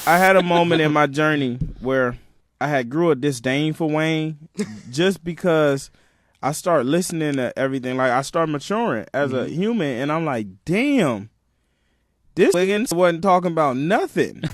I had a moment in my journey where I had grew a disdain for Wayne just because I started listening to everything. Like, I started maturing as a human, and I'm like, damn, this nigga wasn't talking about nothing.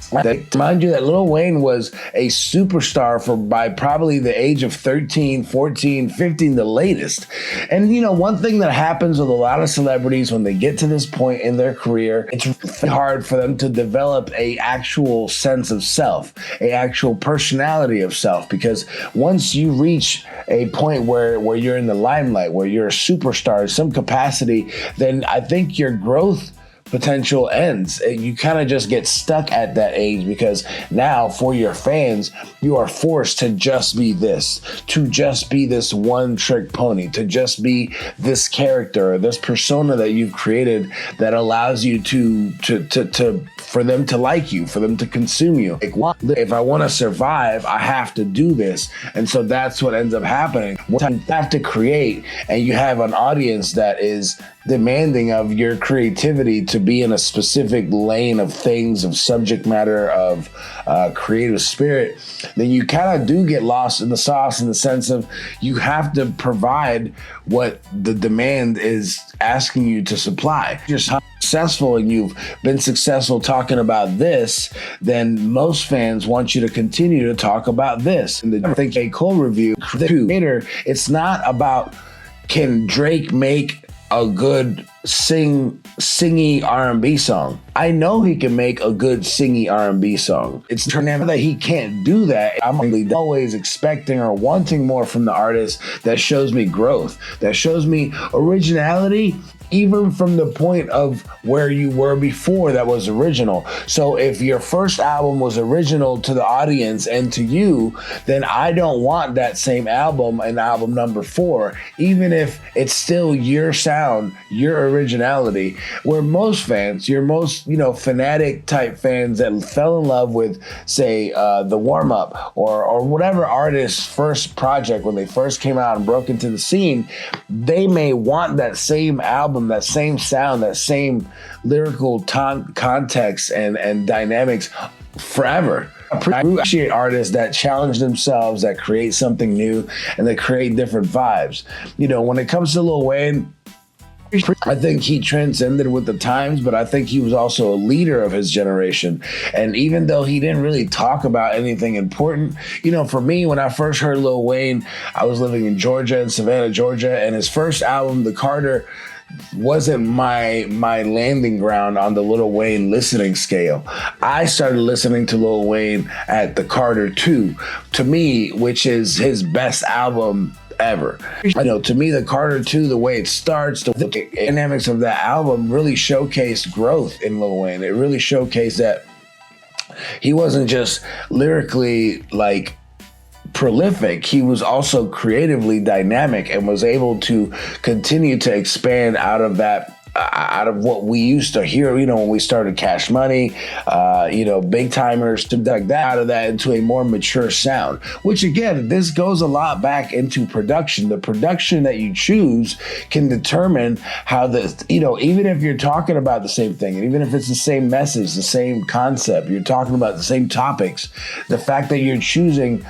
Mind you, that Lil Wayne was a superstar by probably the age of 13, 14, 15, the latest. And, you know, one thing that happens with a lot of celebrities when they get to this point in their career, it's really hard for them to develop a actual sense of self, a actual personality of self. Because once you reach a point where you're in the limelight, where you're a superstar in some capacity, then I think your growth potential ends. You kind of just get stuck at that age, because now for your fans, you are forced to just be this, to just be this one trick pony, to just be this character or this persona that you've created that allows you to for them to like you, for them to consume you. Like, if I want to survive, I have to do this. And so that's what ends up happening. You have to create, and you have an audience that is demanding of your creativity to be in a specific lane of things, of subject matter, of creative spirit, then you kind of do get lost in the sauce, in the sense of you have to provide what the demand is asking you to supply. If you're successful and you've been successful talking about this, then most fans want you to continue to talk about this. And the Think J. Cole review, it's not about, can Drake make a good singy R&B song? I know he can make a good singy R&B song. It's that he can't do that. I'm always expecting or wanting more from the artist that shows me growth, that shows me originality, even from the point of where you were before that was original. So if your first album was original to the audience and to you, then I don't want that same album in album number 4, even if it's still your sound, your originality. Where most fans, your most, fanatic type fans that fell in love with, say, the Warm Up or whatever artist's first project when they first came out and broke into the scene, they may want that same album, that same sound, that same lyrical context and dynamics forever. I appreciate artists that challenge themselves, that create something new, and that create different vibes. When it comes to Lil Wayne, I think he transcended with the times, but I think he was also a leader of his generation. And even though he didn't really talk about anything important, for me, when I first heard Lil Wayne, I was living in Georgia, in Savannah, Georgia, and his first album, The Carter, wasn't my landing ground on the Lil Wayne listening scale. I started listening to Lil Wayne at The Carter 2, to me, which is his best album ever. To me, The Carter 2, the way it starts, the dynamics of that album really showcased growth in Lil Wayne. It really showcased that he wasn't just lyrically prolific, he was also creatively dynamic and was able to continue to expand out of what we used to hear, when we started Cash Money, Big Timers, to dug that out of that into a more mature sound, which again, this goes a lot back into production. The production that you choose can determine how even if you're talking about the same thing, and even if it's the same message, the same concept, you're talking about the same topics, the fact that you're choosing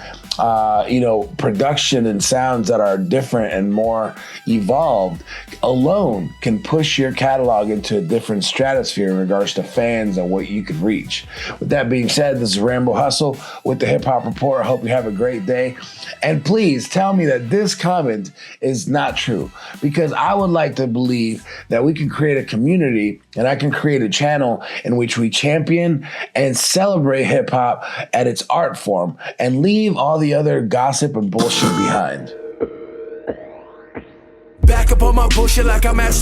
production and sounds that are different and more evolved alone can push your catalog into a different stratosphere in regards to fans and what you could reach. With that being said, this is Rambo Hustle with the Hip Hop Report. I hope you have a great day. And please tell me that this comment is not true, because I would like to believe that we can create a community and I can create a channel in which we champion and celebrate hip hop at its art form and leave all the other gossip and bullshit behind. Back up on my bullshit like I'm at